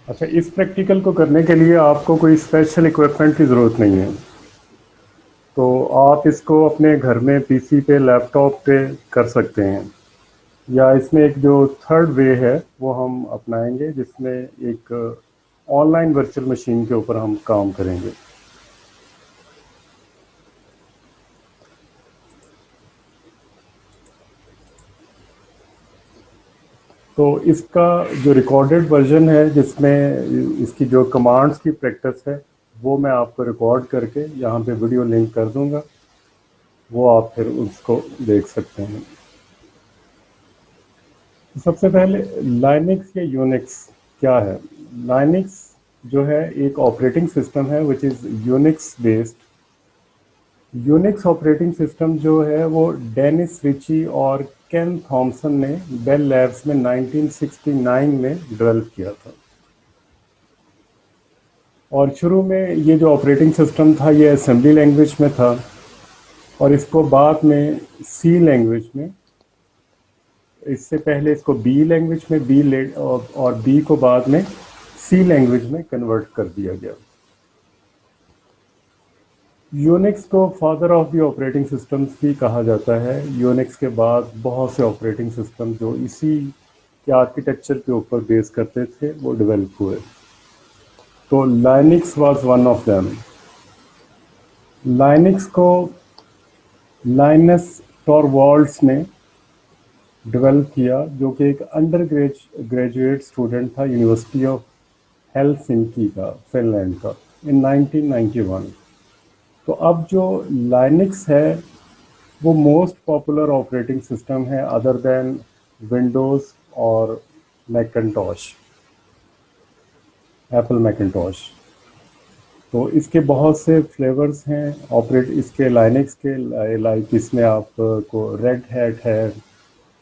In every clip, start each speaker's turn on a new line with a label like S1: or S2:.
S1: अच्छा, इस प्रैक्टिकल को करने के लिए आपको कोई स्पेशल इक्विपमेंट की ज़रूरत नहीं है। तो आप इसको अपने घर में पीसी पे, लैपटॉप पे कर सकते हैं। या इसमें एक जो थर्ड वे है वो हम अपनाएंगे, जिसमें एक ऑनलाइन वर्चुअल मशीन के ऊपर हम काम करेंगे। तो इसका जो रिकॉर्डेड वर्जन है, जिसमें इसकी जो कमांड्स की प्रैक्टिस है, वो मैं आपको रिकॉर्ड करके यहाँ पे वीडियो लिंक कर दूंगा। वो आप फिर उसको देख सकते हैं। तो सबसे पहले लाइनक्स या यूनिक्स क्या है। लाइनक्स जो है एक ऑपरेटिंग सिस्टम है which is Unix based. Unix operating system जो है वो डेनिस रिची और केन थॉमसन ने बेल लैब्स में 1969 में डेवलप किया था। और शुरू में ये जो ऑपरेटिंग सिस्टम था ये असेंबली लैंग्वेज में था, और इसको बाद में सी लैंग्वेज में, इससे पहले इसको बी लैंग्वेज में, और बी को बाद में सी लैंग्वेज में कन्वर्ट कर दिया गया। यूनिक्स को father of the operating systems भी कहा जाता है। यूनिक्स के बाद बहुत से ऑपरेटिंग सिस्टम जो इसी के आर्किटेक्चर के ऊपर बेस करते थे वो डेवलप हुए। तो Linux was one of them. Linux को लाइनस टॉरवाल्ड्स ने डेवलप किया, जो कि एक अंडर ग्रेजुएट स्टूडेंट था यूनिवर्सिटी ऑफ हेलसिंकी का, फिनलैंड का, इन 1991। तो अब जो लाइनिक्स है वो मोस्ट पॉपुलर ऑपरेटिंग सिस्टम है अदर देन विंडोज़ और मैकिन्टॉश, एप्पल मैकिन्टॉश। तो इसके बहुत से फ्लेवर्स हैं ऑपरेट इसके लाइनिक्स के, लाइक इसमें आपको रेड हैट है,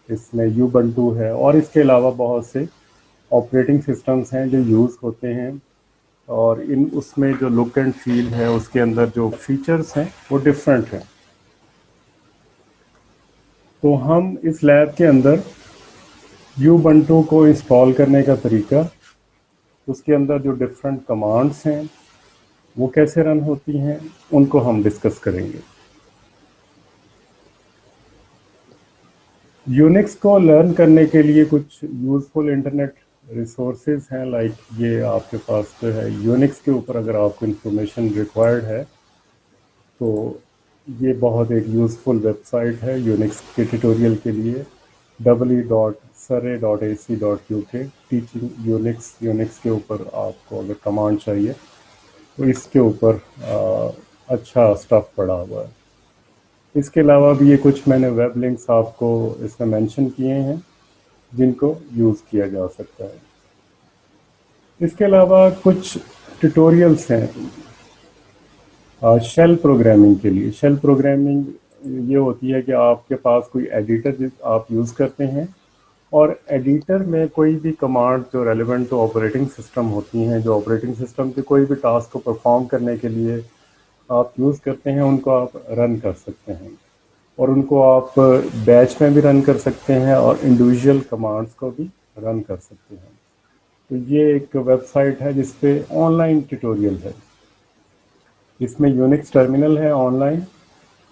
S1: इसमें यूबंटू है, और इसके अलावा बहुत से ऑपरेटिंग सिस्टम्स हैं जो यूज़ होते हैं। और इन उसमें जो लुक एंड फील है, उसके अंदर जो फीचर्स हैं वो डिफरेंट हैं। तो हम इस लैब के अंदर यूबंटू को इंस्टॉल करने का तरीका, उसके अंदर जो डिफरेंट कमांड्स हैं वो कैसे रन होती हैं, उनको हम डिस्कस करेंगे। यूनिक्स को लर्न करने के लिए कुछ यूज़फुल इंटरनेट रिसोर्सेज हैं, लाइक ये आपके पास जो है यूनिक्स के ऊपर अगर आपको इंफॉर्मेशन रिक्वायर्ड है तो ये बहुत एक यूज़फुल वेबसाइट है यूनिक्स के ट्यूटोरियल के लिए, www.surrey.ac.uk। टीचिंग यूनिक्स, यूनिक्स के ऊपर आपको अगर कमांड चाहिए तो इसके ऊपर अच्छा स्टफ़ पड़ा हुआ है। इसके अलावा भी ये कुछ मैंने वेब लिंक्स आपको इसमें मेंशन किए हैं जिनको यूज़ किया जा सकता है। इसके अलावा कुछ ट्यूटोरियल्स हैं शेल प्रोग्रामिंग के लिए। शेल प्रोग्रामिंग ये होती है कि आपके पास कोई एडिटर आप यूज़ करते हैं, और एडिटर में कोई भी कमांड जो रेलेवेंट टू ऑपरेटिंग सिस्टम होती हैं, जो ऑपरेटिंग सिस्टम के कोई भी टास्क को परफॉर्म करने के लिए आप यूज़ करते हैं, उनको आप रन कर सकते हैं। और उनको आप बैच में भी रन कर सकते हैं और इंडिविजुअल कमांड्स को भी रन कर सकते हैं। तो ये एक वेबसाइट है जिसपे ऑनलाइन ट्यूटोरियल है। इसमें यूनिक्स टर्मिनल है ऑनलाइन।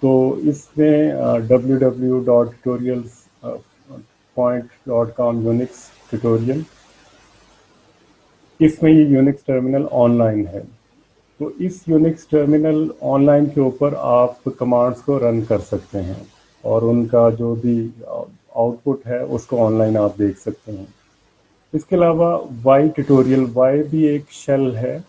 S1: तो इसमें www.tutorials.com यूनिक्स ट्यूटोरियल, इसमें ये यूनिक्स टर्मिनल ऑनलाइन है। तो इस यूनिक्स टर्मिनल ऑनलाइन के ऊपर आप कमांड्स को रन कर सकते हैं, और उनका जो भी आउटपुट है उसको ऑनलाइन आप देख सकते हैं। इसके अलावा वाई ट्यूटोरियल, वाई भी एक शेल है।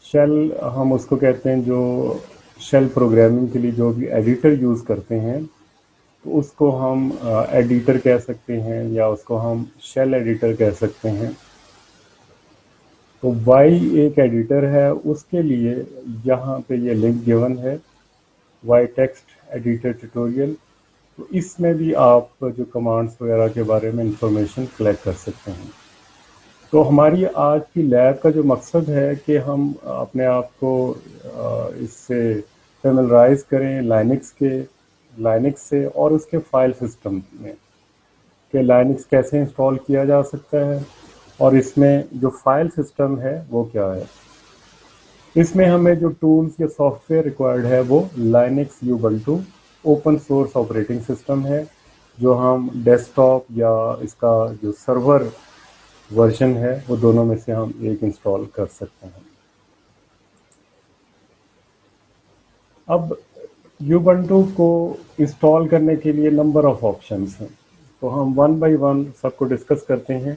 S1: शेल हम उसको कहते हैं जो शेल प्रोग्रामिंग के लिए जो भी एडिटर यूज़ करते हैं, तो उसको हम एडिटर कह सकते हैं, या उसको हम शेल एडिटर कह सकते हैं। तो वाई एक एडिटर है, उसके लिए यहाँ पे ये लिंक गिवन है, वाई टेक्स्ट एडिटर ट्यूटोरियल। तो इसमें भी आप जो कमांड्स वगैरह के बारे में इंफॉर्मेशन कलेक्ट कर सकते हैं। तो हमारी आज की लैब का जो मकसद है कि हम अपने आप को इससे फेमिलराइज करें लाइनिक्स से और उसके फाइल सिस्टम में, कि लाइनिक्स कैसे इंस्टॉल किया जा सकता है, और इसमें जो फाइल सिस्टम है वो क्या है। इसमें हमें जो टूल्स या सॉफ्टवेयर रिक्वायर्ड है वो Linux Ubuntu open source operating system है, जो हम डेस्कटॉप या इसका जो सर्वर वर्जन है वो दोनों में से हम एक इंस्टॉल कर सकते हैं। अब यूबंटू को इंस्टॉल करने के लिए नंबर ऑफ ऑप्शंस हैं, तो हम वन बाय वन सबको डिस्कस करते हैं।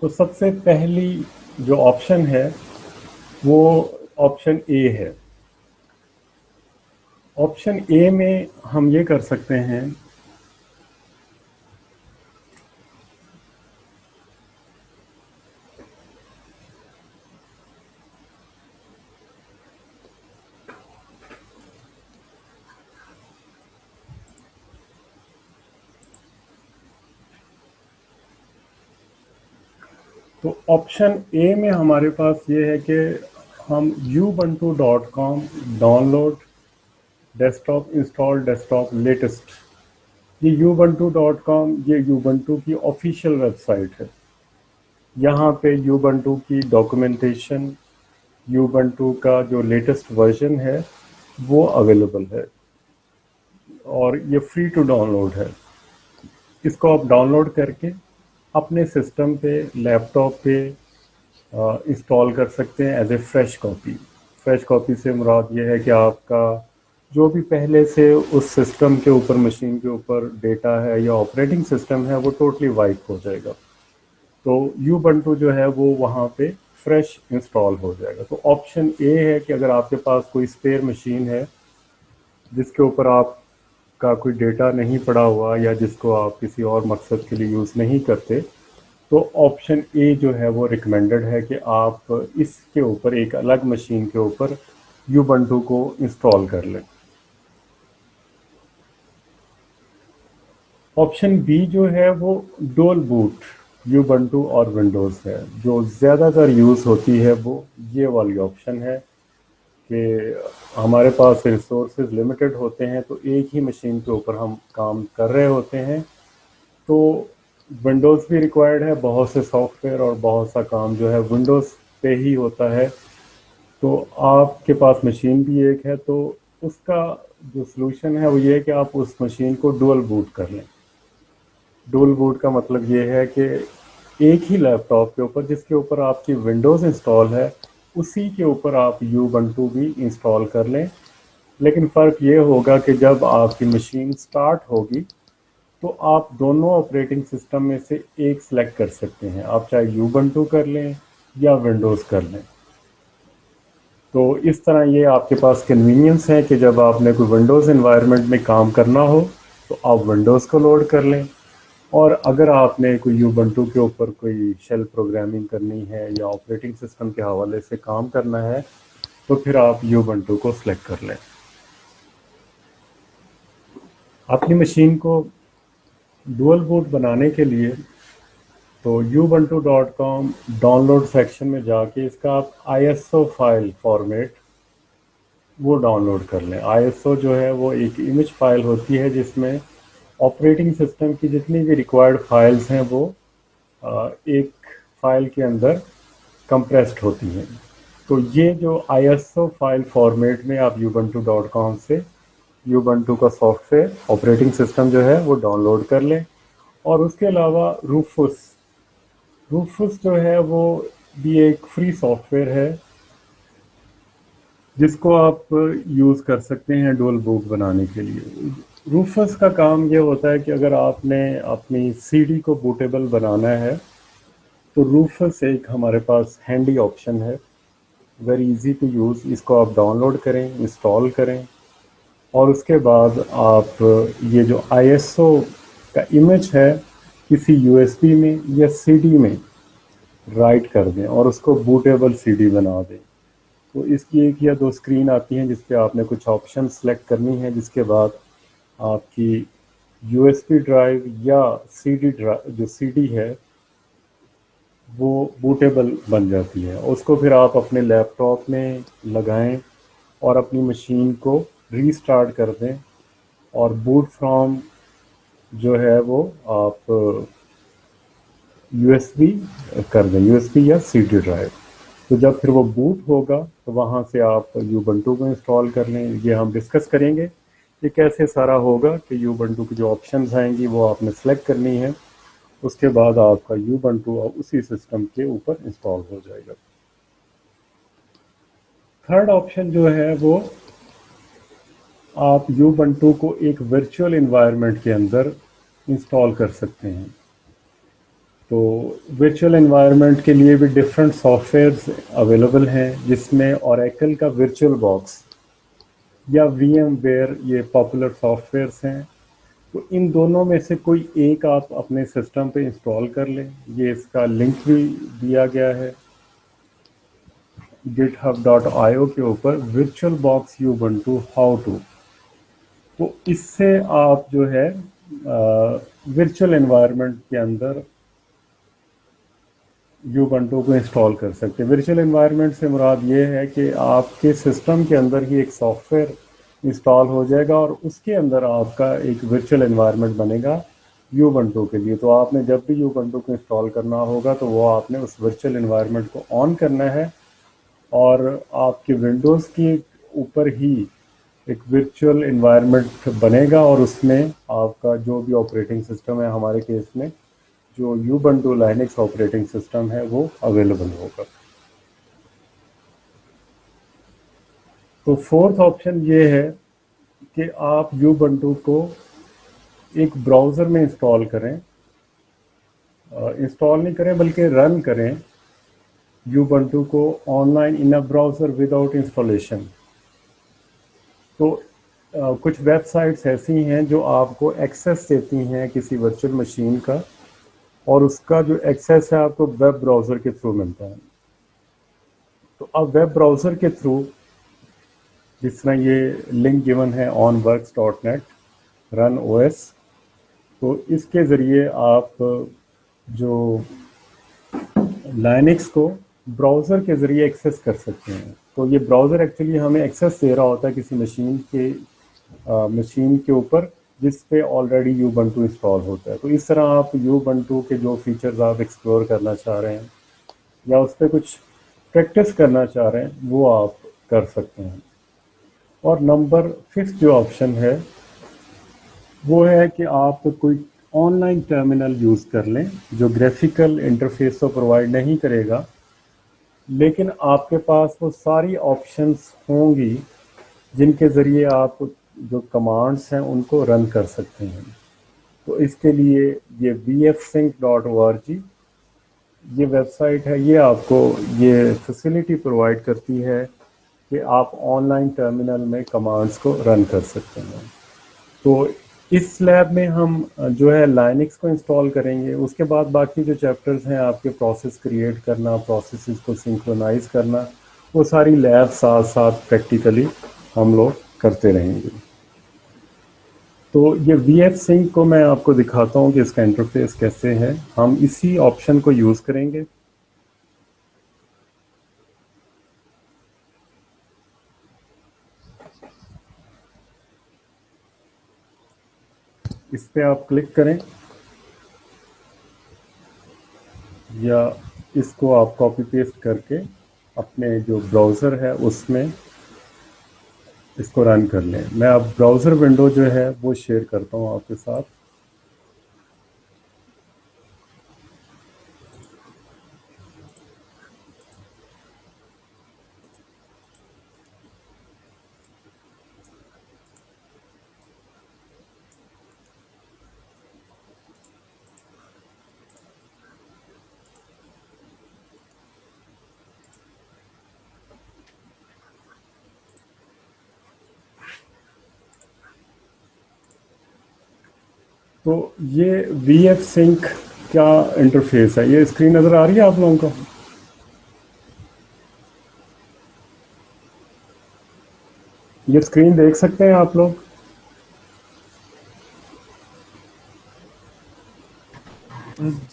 S1: तो सबसे पहली जो ऑप्शन है वो ऑप्शन ए है। ऑप्शन ए में हम ये कर सकते हैं, तो ऑप्शन ए में हमारे पास ये है कि हम ubuntu.com download desktop install desktop latest, ये ubuntu.com ये ubuntu की ऑफिशियल वेबसाइट है। यहाँ पे ubuntu की डॉक्यूमेंटेशन, ubuntu का जो लेटेस्ट वर्जन है वो अवेलेबल है और ये फ्री टू डाउनलोड है। इसको आप डाउनलोड करके अपने सिस्टम पे, लैपटॉप पे इंस्टॉल कर सकते हैं as a fresh copy. Fresh copy से मुराद ये है कि आपका जो भी पहले से उस सिस्टम के ऊपर, मशीन के ऊपर डेटा है या ऑपरेटिंग सिस्टम है वो टोटली वाइप हो जाएगा। तो यूबंटू जो है वो वहाँ पे फ्रेश इंस्टॉल हो जाएगा। तो ऑप्शन ए है कि अगर आपके पास कोई स्पेयर मशीन है जिसके ऊपर आपका कोई डेटा नहीं पड़ा हुआ या जिसको आप किसी और मकसद के लिए यूज़ नहीं करते, तो ऑप्शन ए जो है वो रिकमेंडेड है कि आप इसके ऊपर एक अलग मशीन के ऊपर यूबंटू को इंस्टॉल कर लें। ऑप्शन बी जो है वो डुअल बूट यूबंटू और विंडोज़ है। जो ज़्यादातर यूज़ होती है वो ये वाली ऑप्शन है कि हमारे पास रिसोर्सेज लिमिटेड होते हैं, तो एक ही मशीन के ऊपर हम काम कर रहे होते हैं। तो विंडोज़ भी रिक्वायर्ड है, बहुत से सॉफ्टवेयर और बहुत सा काम जो है विंडोज़ पे ही होता है। तो आपके पास मशीन भी एक है, तो उसका जो सलूशन है वो ये है कि आप उस मशीन को डुअल बूट कर लें। डुअल बूट का मतलब ये है कि एक ही लैपटॉप के ऊपर जिसके ऊपर आपकी विंडोज़ इंस्टॉल है उसी के ऊपर आप यूबंटू भी इंस्टॉल कर लें। लेकिन फ़र्क ये होगा कि जब आपकी मशीन स्टार्ट होगी तो आप दोनों ऑपरेटिंग सिस्टम में से एक सेलेक्ट कर सकते हैं। आप चाहे यूबंटू कर लें या विंडोज़ कर लें। तो इस तरह ये आपके पास कन्वीनियंस है कि जब आपने कोई विंडोज़ एनवायरनमेंट में काम करना हो तो आप विंडोज़ को लोड कर लें, और अगर आपने कोई यूबंटू के ऊपर कोई शेल प्रोग्रामिंग करनी है या ऑपरेटिंग सिस्टम के हवाले से काम करना है तो फिर आप यूबंटू को सिलेक्ट कर लें। अपनी मशीन को डुअल बूट बनाने के लिए तो ubuntu.com डाउनलोड सेक्शन में जाके इसका आप ISO फाइल फॉर्मेट वो डाउनलोड कर लें। ISO जो है वो एक इमेज फाइल होती है जिसमें ऑपरेटिंग सिस्टम की जितनी भी रिक्वायर्ड फाइल्स हैं वो एक फाइल के अंदर कंप्रेस्ड होती हैं। तो ये जो ISO फाइल फॉर्मेट में आप ubuntu.com से ubuntu का सॉफ्टवेयर ऑपरेटिंग सिस्टम जो है वो डाउनलोड कर लें। और उसके अलावा रूफुस रूफुस जो है वो भी एक फ्री सॉफ्टवेयर है जिसको आप यूज़ कर सकते हैं डुअल बूट बनाने के लिए। रूफस का काम ये होता है कि अगर आपने अपनी सीडी को बूटेबल बनाना है तो रूफस एक हमारे पास हैंडी ऑप्शन है, वेरी इजी टू यूज़। इसको आप डाउनलोड करें, इंस्टॉल करें और उसके बाद आप ये जो ISO का इमेज है किसी USB में या CD में राइट कर दें और उसको बूटेबल CD बना दें। तो इसकी एक या दो स्क्रीन आती हैं जिस पे आपने कुछ ऑप्शन सेलेक्ट करनी है, जिसके बाद आपकी USB ड्राइव या CD ड्राइव जो CD है वो बूटेबल बन जाती है। उसको फिर आप अपने लैपटॉप में लगाएं और अपनी मशीन को रीस्टार्ट कर दें और बूट फ्रॉम जो है वो आप यूएसबी कर दें, यूएसबी या सीडी ड्राइव। तो जब फिर वो बूट होगा तो वहाँ से आप यूबंटू को इंस्टॉल कर लें। ये हम डिस्कस करेंगे कि कैसे सारा होगा, कि यूबंटू की जो ऑप्शंस आएंगी वो आपने सेलेक्ट करनी है, उसके बाद आपका यूबंटू उसी सिस्टम के ऊपर इंस्टॉल हो जाएगा। थर्ड ऑप्शन जो है वो आप यूबंटू को एक वर्चुअल एनवायरनमेंट के अंदर इंस्टॉल कर सकते हैं। तो वर्चुअल एनवायरनमेंट के लिए भी डिफरेंट सॉफ्टवेयर्स अवेलेबल हैं, जिसमें ओरेकल का वर्चुअल बॉक्स या VMware ये पॉपुलर सॉफ्टवेयर्स हैं। तो इन दोनों में से कोई एक आप अपने सिस्टम पे इंस्टॉल कर लें। ये इसका लिंक भी दिया गया है github.io के ऊपर, virtual box Ubuntu how to. तो इससे आप जो है वर्चुअल एनवायरनमेंट के अंदर यूबंटू को इंस्टॉल कर सकते हैं। वर्चुअल एनवायरनमेंट से मुराद ये है कि आपके सिस्टम के अंदर ही एक सॉफ्टवेयर इंस्टॉल हो जाएगा और उसके अंदर आपका एक वर्चुअल एनवायरनमेंट बनेगा यूबंटू के लिए। तो आपने जब भी यूबंटू को इंस्टॉल करना होगा तो वो आपने उस वर्चुअल एनवायरनमेंट को ऑन करना है, और आपके विंडोज़ के ऊपर ही एक वर्चुअल एनवायरनमेंट बनेगा, और उसमें आपका जो भी ऑपरेटिंग सिस्टम है, हमारे केस में जो यूबंटू लाइनक्स ऑपरेटिंग सिस्टम है, वो अवेलेबल होगा। तो फोर्थ ऑप्शन ये है कि आप यूबंटू को एक ब्राउज़र में इंस्टॉल करें, इंस्टॉल नहीं करें बल्कि रन करें यूबंटू को online in a browser without installation. तो कुछ वेबसाइट्स ऐसी हैं जो आपको एक्सेस देती हैं किसी वर्चुअल मशीन का, और उसका जो एक्सेस है आपको वेब ब्राउज़र के थ्रू मिलता है। तो अब वेब ब्राउज़र के थ्रू, जिस तरह ये लिंक गिवन है onworks.net रन OS, तो इसके ज़रिए आप जो लाइनक्स को ब्राउज़र के ज़रिए एक्सेस कर सकते हैं। तो ये ब्राउज़र एक्चुअली हमें एक्सेस दे रहा होता है किसी मशीन के ऊपर जिस पे ऑलरेडी यूबंटू इंस्टॉल होता है। तो इस तरह आप यूबंटू के जो फीचर्स आप एक्सप्लोर करना चाह रहे हैं या उस पर कुछ प्रैक्टिस करना चाह रहे हैं, वो आप कर सकते हैं। और नंबर 5 जो ऑप्शन है वो है कि आप कोई ऑनलाइन टर्मिनल यूज़ कर लें जो ग्राफिकल इंटरफेस तो प्रोवाइड नहीं करेगा, लेकिन आपके पास वो सारी ऑप्शंस होंगी जिनके ज़रिए आप जो कमांड्स हैं उनको रन कर सकते हैं। तो इसके लिए ये vfsync.org ये वेबसाइट है, ये आपको ये फैसिलिटी प्रोवाइड करती है कि आप ऑनलाइन टर्मिनल में कमांड्स को रन कर सकते हैं। तो इस लैब में हम जो है लाइनक्स को इंस्टॉल करेंगे। उसके बाद बाकी जो चैप्टर्स हैं आपके, प्रोसेस क्रिएट करना, प्रोसेसेस को सिंक्रोनाइज करना, वो सारी लैब साथ साथ प्रैक्टिकली हम लोग करते रहेंगे। तो ये vfsync को मैं आपको दिखाता हूँ कि इसका इंटरफेस कैसे है। हम इसी ऑप्शन को यूज़ करेंगे। इस पे आप क्लिक करें या इसको आप कॉपी पेस्ट करके अपने जो ब्राउज़र है उसमें इसको रन कर लें। मैं अब ब्राउज़र विंडो जो है वो शेयर करता हूँ आपके साथ। तो ये vfsync क्या इंटरफेस है, ये स्क्रीन नज़र आ रही है आप लोगों को? ये स्क्रीन देख सकते हैं आप लोग?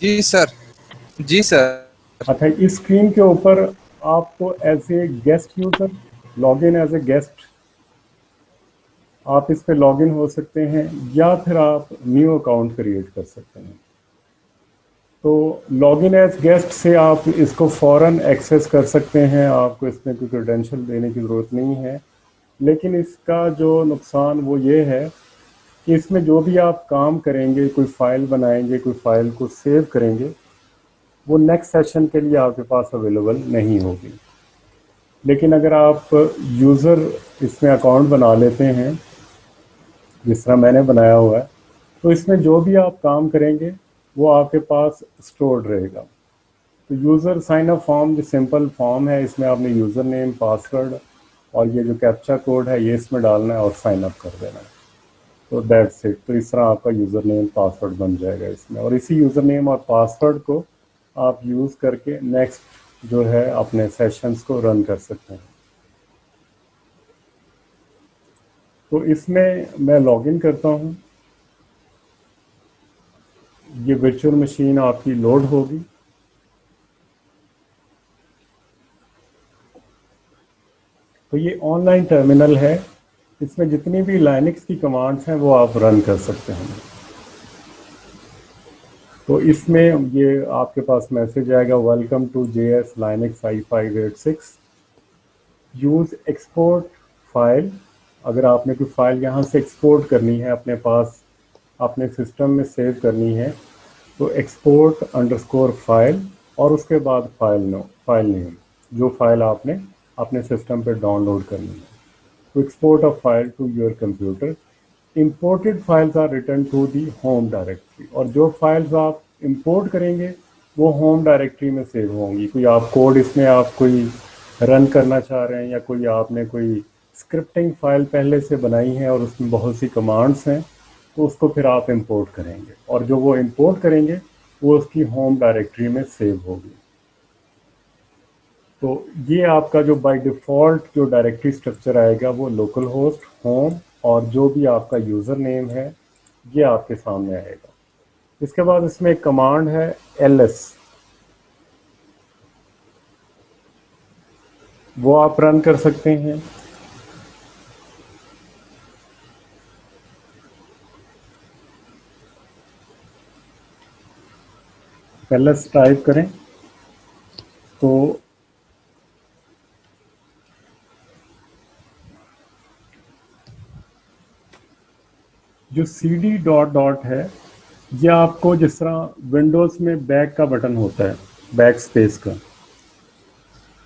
S2: जी सर। जी सर।
S1: अच्छा, इस स्क्रीन के ऊपर आपको as a guest user log in as a guest आप इस पे लॉगिन हो सकते हैं या फिर आप न्यू अकाउंट क्रिएट कर सकते हैं। तो लॉगिन एज गेस्ट से आप इसको फ़ौरन एक्सेस कर सकते हैं, आपको इसमें कोई क्रेडेंशियल देने की ज़रूरत नहीं है। लेकिन इसका जो नुकसान वो ये है कि इसमें जो भी आप काम करेंगे, कोई फ़ाइल बनाएंगे, कोई फ़ाइल को सेव करेंगे, वो नेक्स्ट सेशन के लिए आपके पास अवेलेबल नहीं होगी। लेकिन अगर आप यूज़र इसमें अकाउंट बना लेते हैं जिस तरह मैंने बनाया हुआ है, तो इसमें जो भी आप काम करेंगे वो आपके पास स्टोर्ड रहेगा। तो यूज़र साइन अप फॉर्म जो सिंपल फॉर्म है, इसमें आपने यूज़र नेम, पासवर्ड और ये जो कैप्चा कोड है ये इसमें डालना है और साइन अप कर देना है। तो दैट्स इट। तो इस तरह आपका यूज़र नेम पासवर्ड बन जाएगा इसमें, और इसी यूज़र नेम और पासवर्ड को आप यूज़ करके नेक्स्ट जो है अपने सेशंस को रन कर सकते हैं। तो इसमें मैं लॉगिन करता हूँ, ये वर्चुअल मशीन आपकी लोड होगी। तो ये ऑनलाइन टर्मिनल है, इसमें जितनी भी लाइनक्स की कमांड्स हैं वो आप रन कर सकते हैं। तो इसमें ये आपके पास मैसेज आएगा, welcome to JS Linux i586, use export file. अगर आपने कोई फाइल यहाँ से एक्सपोर्ट करनी है, अपने पास अपने सिस्टम में सेव करनी है, तो एक्सपोर्ट अंडरस्कोर फाइल और उसके बाद फाइल नेम जो फाइल आपने अपने सिस्टम पे डाउनलोड करनी है। To export a file to your computer, imported files are written to the home directory। और जो फाइल्स आप इंपोर्ट करेंगे वो होम डायरेक्टरी में सेव होंगी। कोई आप कोड इसमें आप कोई रन करना चाह रहे हैं, या कोई आपने कोई स्क्रिप्टिंग फाइल पहले से बनाई है और उसमें बहुत सी कमांड्स हैं, तो उसको फिर आप इंपोर्ट करेंगे, और जो वो इंपोर्ट करेंगे वो उसकी होम डायरेक्टरी में सेव होगी। तो ये आपका जो बाय डिफ़ॉल्ट जो डायरेक्टरी स्ट्रक्चर आएगा वो लोकल होस्ट, होम और जो भी आपका यूज़र नेम है ये आपके सामने आएगा। इसके बाद इसमें एक कमांड है ls, वो आप रन कर सकते हैं। ls टाइप करें तो जो cd डॉट डॉट है, ये आपको जिस तरह विंडोज़ में बैक का बटन होता है, बैक स्पेस का,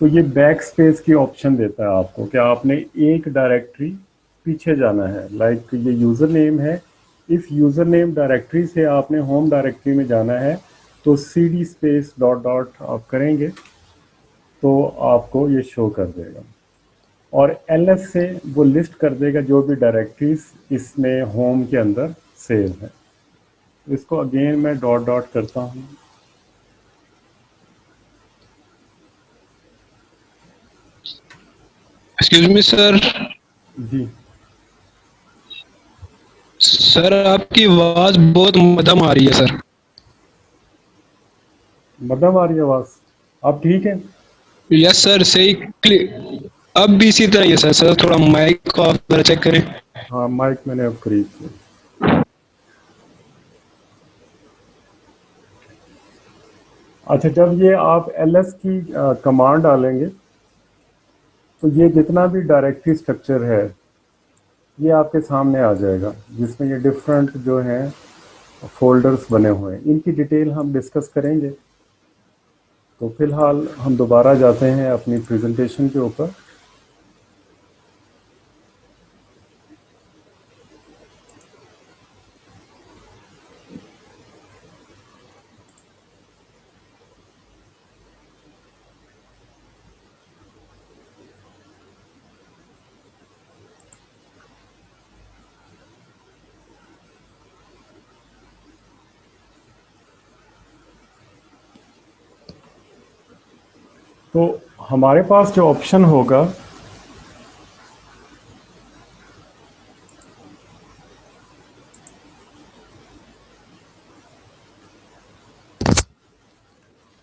S1: तो ये बैक स्पेस की ऑप्शन देता है आपको कि आपने एक डायरेक्टरी पीछे जाना है। लाइक ये यूज़र नेम है, इस यूज़र नेम डायरेक्टरी से आपने होम डायरेक्टरी में जाना है, तो cd स्पेस डॉट डॉट आप करेंगे तो आपको ये शो कर देगा, और ls से वो लिस्ट कर देगा जो भी डायरेक्टरीज इसमें होम के अंदर सेव है। इसको अगेन मैं डॉट डॉट करता हूँ।
S3: Excuse me sir.
S1: जी,
S3: सर आपकी आवाज बहुत मध्यम आ रही है सर।
S1: मध्यम आ रही है आवाज़? अब ठीक है?
S3: यस सर, सही अब भी इसी तरह ही है सर। सर थोड़ा माइक को आप जरा चेक करें।
S1: हाँ, माइक मैंने अब खरीद लिया। अच्छा, जब ये आप ls की कमांड डालेंगे तो ये जितना भी डायरेक्टरी स्ट्रक्चर है ये आपके सामने आ जाएगा, जिसमें ये डिफरेंट जो हैं फोल्डर्स बने हुए हैं। इनकी डिटेल हम डिस्कस करेंगे। तो फिलहाल हम दोबारा जाते हैं अपनी प्रेजेंटेशन के ऊपर। तो हमारे पास जो ऑप्शन होगा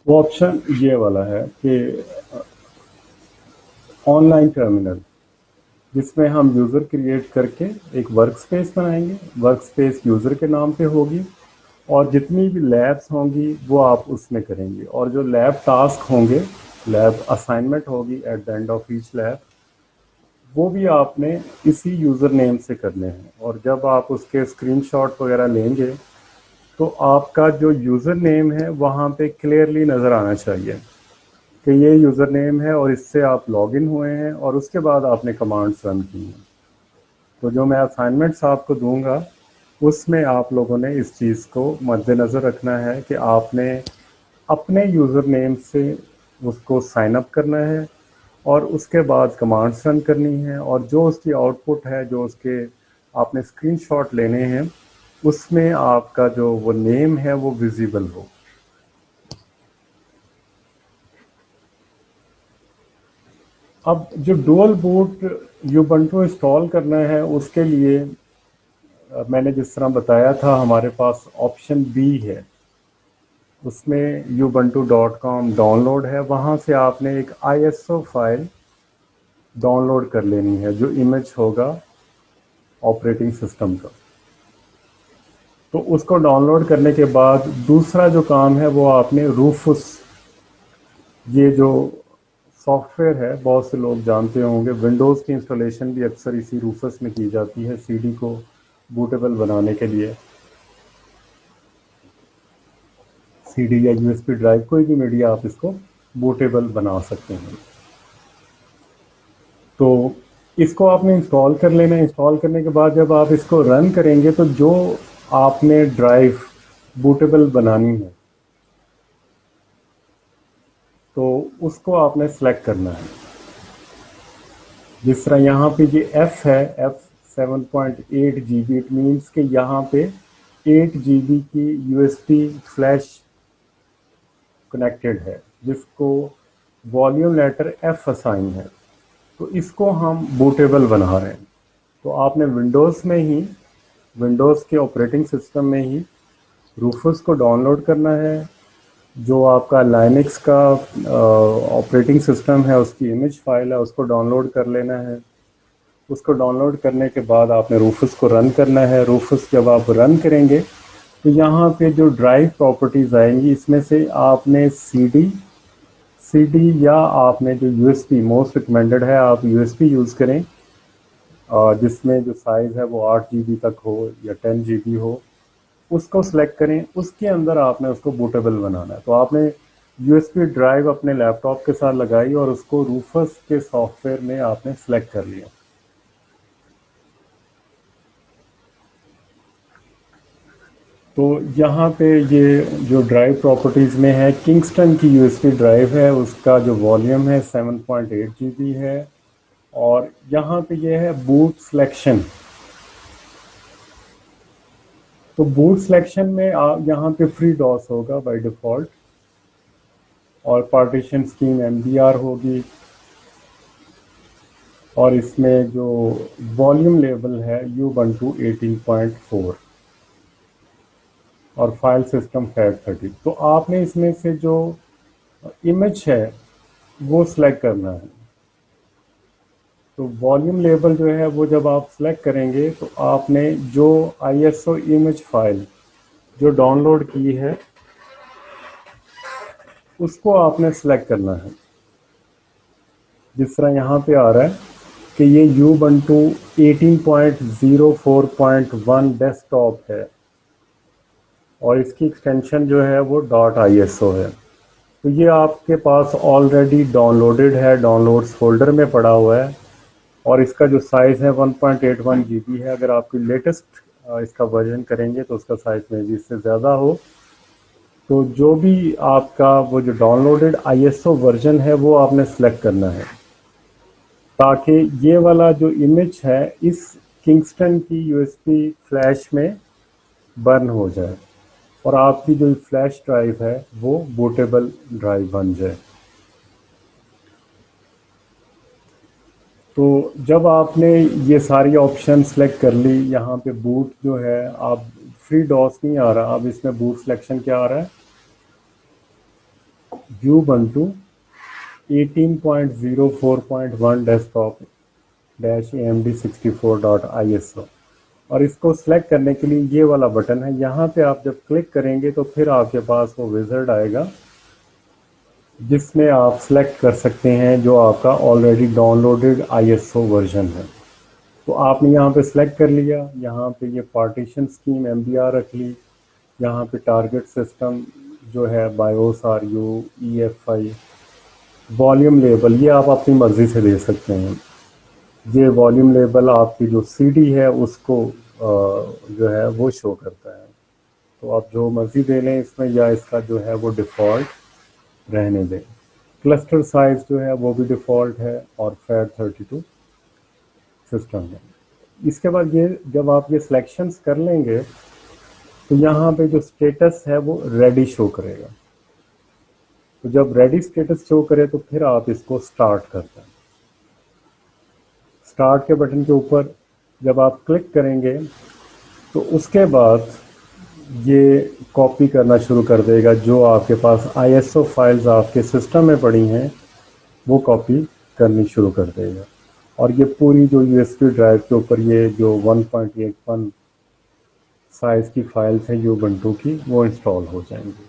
S1: वो ऑप्शन ये वाला है कि ऑनलाइन टर्मिनल। जिसमें हम यूज़र क्रिएट करके एक वर्क स्पेस बनाएंगे। वर्क स्पेस यूज़र के नाम पे होगी और जितनी भी लैब्स होंगी वो आप उसमें करेंगे, और जो लैब टास्क होंगे, लैब असाइनमेंट होगी at the end of each lab, वो भी आपने इसी यूज़र नेम से करने हैं। और जब आप उसके स्क्रीनशॉट वगैरह लेंगे तो आपका जो यूज़र नेम है वहाँ पे क्लियरली नज़र आना चाहिए कि ये यूज़र नेम है और इससे आप लॉगिन हुए हैं और उसके बाद आपने कमांड्स रन की हैं। तो जो मैं असाइनमेंट्स आपको दूंगा उसमें आप लोगों ने इस चीज़ को मद्देनज़र रखना है कि आपने अपने यूज़र नेम से उसको साइन अप करना है और उसके बाद कमांड्स रन करनी है, और जो उसकी आउटपुट है, जो उसके आपने स्क्रीनशॉट लेने हैं, उसमें आपका जो वो नेम है वो विजिबल हो। अब जो डुअल बूट यूबंटू इंस्टॉल करना है उसके लिए मैंने जिस तरह बताया था, हमारे पास ऑप्शन बी है, उसमें ubuntu.com डाउनलोड है, वहाँ से आपने एक ISO फाइल डाउनलोड कर लेनी है जो इमेज होगा ऑपरेटिंग सिस्टम का। तो उसको डाउनलोड करने के बाद दूसरा जो काम है वो आपने रूफस, ये जो सॉफ्टवेयर है बहुत से लोग जानते होंगे, विंडोज़ की इंस्टॉलेशन भी अक्सर इसी रूफस में की जाती है सीडी को बूटेबल बनाने के लिए। सीडी या यूएसबी ड्राइव, कोई भी मीडिया आप इसको बूटेबल बना सकते हैं। तो इसको आपने इंस्टॉल कर लेना है। इंस्टॉल करने के बाद जब आप इसको रन करेंगे तो जो आपने ड्राइव बूटेबल बनानी है तो उसको आपने सेलेक्ट करना है। जिस तरह यहाँ पे ये F है, F 7.8 GB, इट मीन्स कि यहाँ पे 8 GB की यूएसबी फ्लैश कनेक्टेड है जिसको वॉल्यूम लेटर F असाइन है। तो इसको हम बूटेबल बना रहे हैं। तो आपने विंडोज़ में ही, विंडोज़ के ऑपरेटिंग सिस्टम में ही रूफस को डाउनलोड करना है। जो आपका लाइनक्स का ऑपरेटिंग सिस्टम है उसकी इमेज फाइल है, उसको डाउनलोड कर लेना है। उसको डाउनलोड करने के बाद आपने रूफस को रन करना है। रूफस जब आप रन करेंगे तो यहाँ पे जो ड्राइव प्रॉपर्टीज़ आएंगी, इसमें से आपने सीडी या आपने जो यूएसबी, मोस्ट रिकमेंडेड है आप यूएसबी यूज़ करें, जिसमें जो साइज़ है वो 8 GB तक हो या 10 GB हो, उसको सेलेक्ट करें। उसके अंदर आपने उसको बूटेबल बनाना है। तो आपने यूएसबी ड्राइव अपने लैपटॉप के साथ लगाई और उसको रूफस के सॉफ्टवेयर में आपने सेलेक्ट कर लिया। तो यहाँ पे ये जो ड्राइव प्रॉपर्टीज़ में है, किंगस्टन की यूएसबी ड्राइव है, उसका जो वॉल्यूम है 7.8 GB है। और यहाँ पे ये है बूट सिलेक्शन। तो बूट सिलेक्शन में आप यहाँ पे फ्री डॉस होगा बाय डिफ़ॉल्ट, और पार्टीशन स्कीम MBR होगी, और इसमें जो वॉल्यूम लेवल है ubuntu 18.4 और फाइल सिस्टम FAT30। तो आपने इसमें से जो इमेज है वो सिलेक्ट करना है। तो वॉल्यूम लेवल जो है वो जब आप सिलेक्ट करेंगे तो आपने जो ISO इमेज फाइल जो डाउनलोड की है उसको आपने सिलेक्ट करना है। जिस तरह यहाँ पे आ रहा है कि ये ubuntu 18.04.1 डेस्कटॉप है और इसकी एक्सटेंशन जो है वो .iso है। तो ये आपके पास ऑलरेडी डाउनलोडेड है, डाउनलोड्स फोल्डर में पड़ा हुआ है, और इसका जो साइज़ है 1.81 GB है। अगर आपकी लेटेस्ट इसका वर्जन करेंगे तो उसका साइज़ में भी इससे ज़्यादा हो। तो जो भी आपका वो जो डाउनलोडेड ISO वर्जन है वो आपने सेलेक्ट करना है, ताकि ये वाला जो इमेज है इस किंगस्टन की यूएसबी फ्लैश में बर्न हो जाए और आपकी जो फ्लैश ड्राइव है वो बूटेबल ड्राइव बन जाए। तो जब आपने ये सारी ऑप्शन सेलेक्ट कर ली, यहाँ पे बूट जो है, आप फ्री डॉस नहीं आ रहा, अब इसमें बूट सिलेक्शन क्या आ रहा है, ubuntu 18.04.1 डेस्कटॉप -amd64.iso। और इसको सिलेक्ट करने के लिए ये वाला बटन है, यहाँ पे आप जब क्लिक करेंगे तो फिर आपके पास वो विज़ार्ड आएगा जिसमें आप सिलेक्ट कर सकते हैं जो आपका ऑलरेडी डाउनलोडेड ISO वर्जन है। तो आपने यहाँ पे सिलेक्ट कर लिया, यहाँ पे ये पार्टीशन स्कीम MBR रख ली, यहाँ पे टारगेट सिस्टम जो है BIOS RU EFI, volume label ये आप अपनी मर्ज़ी से दे सकते हैं। ये वॉल्यूम लेबल आपकी जो CD है उसको जो है वो शो करता है। तो आप जो मर्ज़ी दे लें इसमें, या इसका जो है वो डिफ़ॉल्ट रहने दें। क्लस्टर साइज़ जो है वो भी डिफ़ॉल्ट है और FAT32 सिस्टम है। इसके बाद ये जब आप ये सिलेक्शंस कर लेंगे तो यहाँ पे जो स्टेटस है वो रेडी शो करेगा। तो जब रेडी स्टेटस शो करे तो फिर आप इसको स्टार्ट करते हैं। स्टार्ट के बटन के ऊपर जब आप क्लिक करेंगे तो उसके बाद ये कॉपी करना शुरू कर देगा, जो आपके पास ISO फाइल्स आपके सिस्टम में पड़ी हैं वो कॉपी करनी शुरू कर देगा। और ये पूरी जो USB ड्राइव के ऊपर ये जो 1.81 साइज़ की फाइल्स हैं Ubuntu की वो इंस्टॉल हो जाएंगी।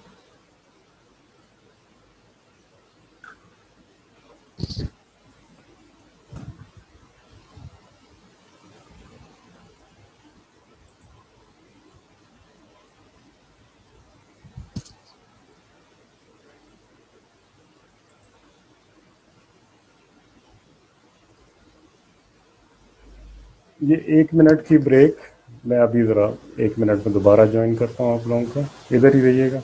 S1: ये 1 मिनट की ब्रेक, मैं अभी ज़रा 1 मिनट में दोबारा ज्वाइन करता हूँ आप लोगों को, इधर ही रहिएगा।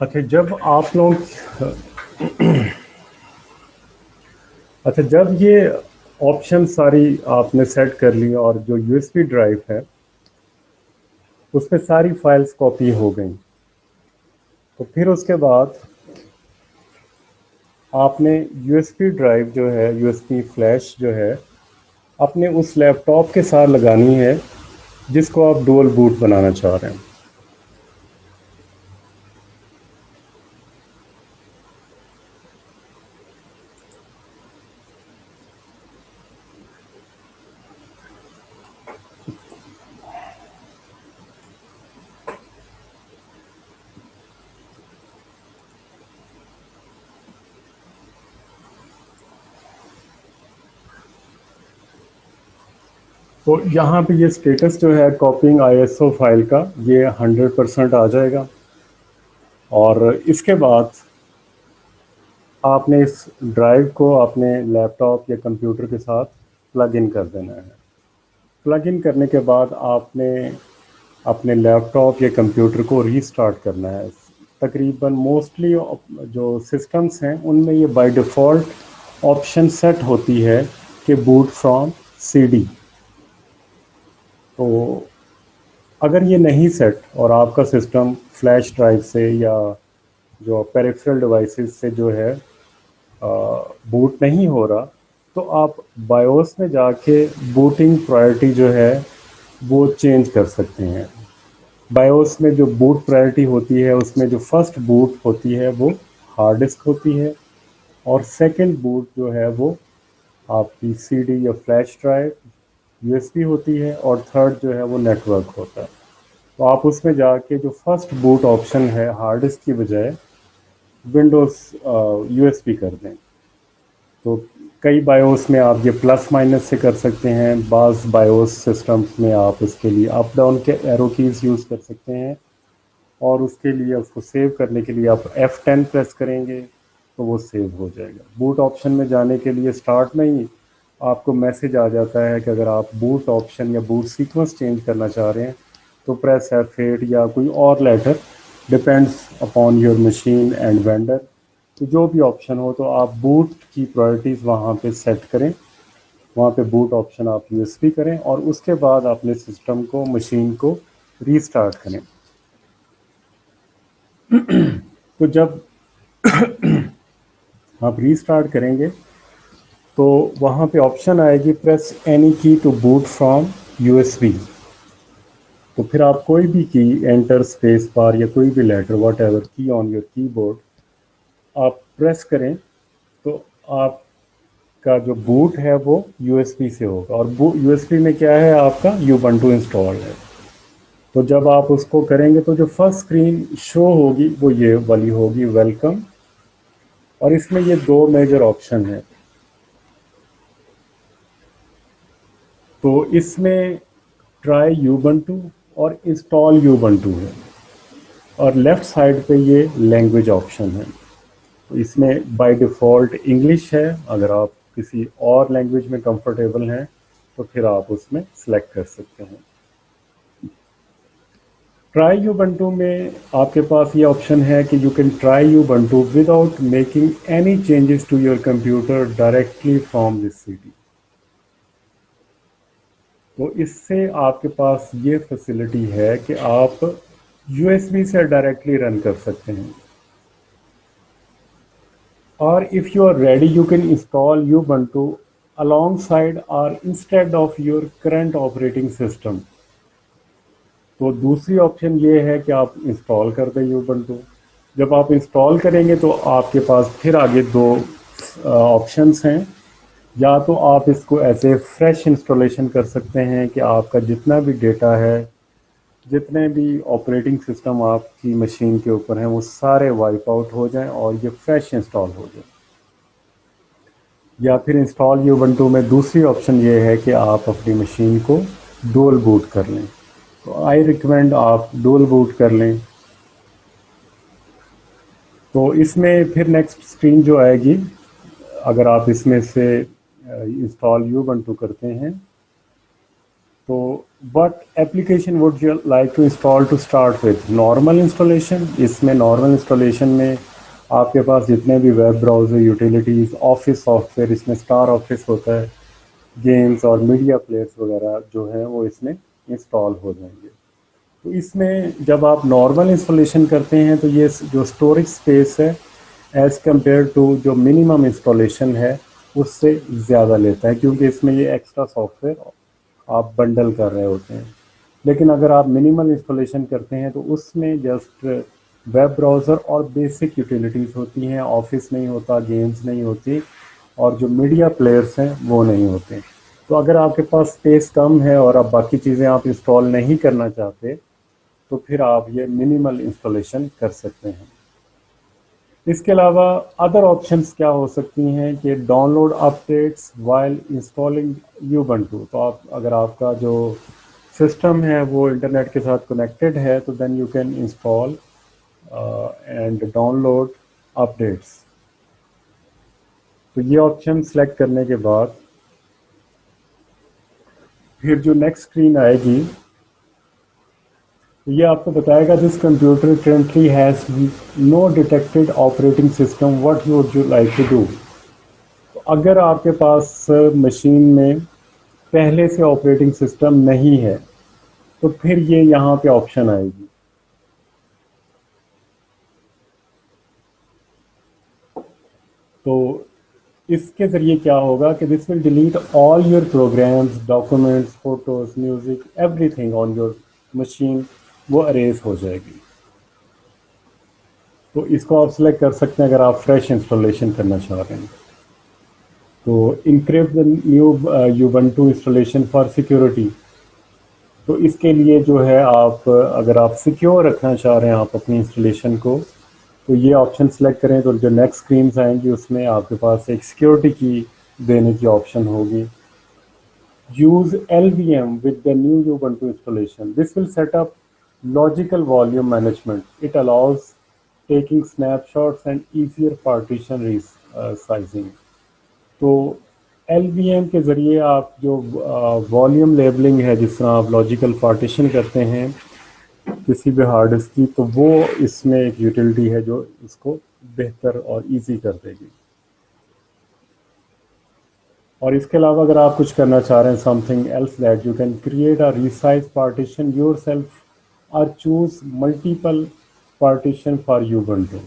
S1: अच्छा जब आप लोग अच्छा जब ये ऑप्शन सारी आपने सेट कर ली और जो USB ड्राइव है उस पर सारी फाइल्स कॉपी हो गई, तो फिर उसके बाद आपने USB ड्राइव जो है, USB फ्लैश जो है, अपने उस लैपटॉप के साथ लगानी है जिसको आप डुअल बूट बनाना चाह रहे हैं। तो यहाँ पे ये स्टेटस जो है कॉपिंग ISO फाइल का, ये 100% आ जाएगा। और इसके बाद आपने इस ड्राइव को अपने लैपटॉप या कंप्यूटर के साथ प्लग इन कर देना है। प्लग इन करने के बाद आपने अपने लैपटॉप या कंप्यूटर को रीस्टार्ट करना है। तकरीबन मोस्टली जो सिस्टम्स हैं उनमें ये बाय डिफ़ॉल्ट ऑप्शन सेट होती है कि बूट फ्रॉम सीडी। तो अगर ये नहीं सेट और आपका सिस्टम फ्लैश ड्राइव से या जो पेरिफेरल डिवाइसेस से जो है बूट नहीं हो रहा, तो आप बायोस में जाके बूटिंग प्रायोरिटी जो है वो चेंज कर सकते हैं। बायोस में जो बूट प्रायोरिटी होती है उसमें जो फर्स्ट बूट होती है वो हार्ड डिस्क होती है, और सेकंड बूट जो है वो आपकी सीडी या फ्लैश ड्राइव यूएसबी होती है, और थर्ड जो है वो नेटवर्क होता है। तो आप उसमें जाके जो फर्स्ट बूट ऑप्शन है हार्ड डिस्क की बजाय विंडोज़ यूएसबी कर दें। तो कई बायोस में आप ये प्लस माइनस से कर सकते हैं, बाज़ बायोस सिस्टम्स में आप इसके लिए अप डाउन के एरो कीज़ यूज़ कर सकते हैं, और उसके लिए उसको सेव करने के लिए आप F10 प्रेस करेंगे तो वो सेव हो जाएगा। बूट ऑप्शन में जाने के लिए स्टार्ट में ही आपको मैसेज आ जाता है कि अगर आप बूट ऑप्शन या बूट सीक्वेंस चेंज करना चाह रहे हैं तो प्रेस F8 या कोई और letter, depends upon your machine and vendor. तो जो भी ऑप्शन हो, तो आप बूट की प्रायोरिटीज़ वहाँ पे सेट करें, वहाँ पे बूट ऑप्शन आप यूएसबी करें, और उसके बाद अपने सिस्टम को, मशीन को रीस्टार्ट करें। तो जब आप रीस्टार्ट करेंगे तो वहाँ पे ऑप्शन आएगी प्रेस एनी की टू बूट फ्रॉम यूएसबी। तो फिर आप कोई भी की, एंटर, स्पेस बार या कोई भी लेटर, वट एवर की ऑन योर कीबोर्ड आप प्रेस करें, तो आपका जो बूट है वो यूएसबी से होगा, और यूएसबी में क्या है, आपका यूबंटू इंस्टॉल है। तो जब आप उसको करेंगे तो जो फर्स्ट स्क्रीन शो होगी वो ये वाली होगी, वेलकम। और इसमें ये दो मेजर ऑप्शन है। तो इसमें ट्राई यूबंटू और इंस्टॉल यूबंटू है, और लेफ़्ट साइड पे ये लैंग्वेज ऑप्शन है। तो इसमें बाय डिफ़ॉल्ट इंग्लिश है, अगर आप किसी और लैंग्वेज में कंफर्टेबल हैं तो फिर आप उसमें सेलेक्ट कर सकते हैं। ट्राई यूबंटू में आपके पास ये ऑप्शन है कि you can try Ubuntu without making any changes to your computer directly from this CD. तो इससे आपके पास ये फैसिलिटी है कि आप यूएसबी से डायरेक्टली रन कर सकते हैं। और if you are ready you can install Ubuntu alongside or instead of your current operating system। तो दूसरी ऑप्शन ये है कि आप इंस्टॉल कर दें यूबंटू। जब आप इंस्टॉल करेंगे तो आपके पास फिर आगे दो ऑप्शंस हैं। या तो आप इसको ऐसे फ्रेश इंस्टॉलेशन कर सकते हैं कि आपका जितना भी डेटा है, जितने भी ऑपरेटिंग सिस्टम आपकी मशीन के ऊपर हैं, वो सारे वाइप आउट हो जाएं और ये फ्रेश इंस्टॉल हो जाए। या फिर इंस्टॉल यूबंटू में दूसरी ऑप्शन ये है कि आप अपनी मशीन को डुअल बूट कर लें। तो आई रिकमेंड आप डुअल बूट कर लें। तो इसमें फिर नेक्स्ट स्क्रीन जो आएगी, अगर आप इसमें से इंस्टॉल यूबंटू करते हैं, तो what application would you like to install to start with. Normal installation. इसमें नॉर्मल इंस्टॉलेशन में आपके पास जितने भी web browser, utilities, office software, इसमें स्टार ऑफिस होता है, गेम्स और मीडिया प्लेयर्स वगैरह जो हैं वो इसमें इंस्टॉल हो जाएंगे। तो इसमें जब आप नॉर्मल इंस्टॉलेशन करते हैं तो ये जो स्टोरेज स्पेस है एज़ कम्पेयर टू जो मिनिमम इंस्टॉलेशन है उससे ज़्यादा लेता है, क्योंकि इसमें ये एक्स्ट्रा सॉफ्टवेयर आप बंडल कर रहे होते हैं। लेकिन अगर आप मिनिमल इंस्टॉलेशन करते हैं तो उसमें जस्ट वेब ब्राउज़र और बेसिक यूटिलिटीज़ होती हैं, ऑफिस नहीं होता, गेम्स नहीं होती, और जो मीडिया प्लेयर्स हैं वो नहीं होते। तो अगर आपके पास स्पेस कम है और अब बाकी चीज़ें आप इंस्टॉल नहीं करना चाहते तो फिर आप ये मिनिमल इंस्टॉलेशन कर सकते हैं। इसके अलावा अदर ऑप्शंस क्या हो सकती हैं कि download updates while installing Ubuntu. तो आप, अगर आपका जो सिस्टम है वो इंटरनेट के साथ कनेक्टेड है, तो then you can install and download updates. तो ये ऑप्शन सेलेक्ट करने के बाद फिर जो नेक्स्ट स्क्रीन आएगी ये आपको बताएगा this computer currently has no detected operating system, what would you like to do. तो अगर आपके पास मशीन में पहले से ऑपरेटिंग सिस्टम नहीं है तो फिर ये यहाँ पे ऑप्शन आएगी। तो इसके ज़रिए क्या होगा कि this will delete all your programs, documents, photos, music, everything on your machine, वो अरेज हो जाएगी। तो इसको आप सिलेक्ट कर सकते हैं अगर आप फ्रेश इंस्टॉलेशन करना चाह रहे हैं। तो encrypt the new Ubuntu installation for security. तो इसके लिए जो है आप अगर आप सिक्योर रखना चाह रहे हैं आप अपनी इंस्टॉलेशन को, तो ये ऑप्शन सेलेक्ट करें। तो जो नेक्स्ट स्क्रीन्स आएंगी उसमें आपके पास एक सिक्योरिटी की देने की ऑप्शन होगी। Use LVM with the new Ubuntu installation. This will set up logical volume management. It allows taking snapshots and easier partition resizing. तो LVM के ज़रिए आप जो वॉल्यूम लेबलिंग है, जिस तरह आप लॉजिकल पार्टीशन करते हैं किसी भी हार्ड डिस्क की, तो वो इसमें एक यूटिलिटी है जो इसको बेहतर और इजी कर देगी। और इसके अलावा अगर आप कुछ करना चाह रहे हैं something else that you can create a resize partition yourself और choose multiple partition for Ubuntu।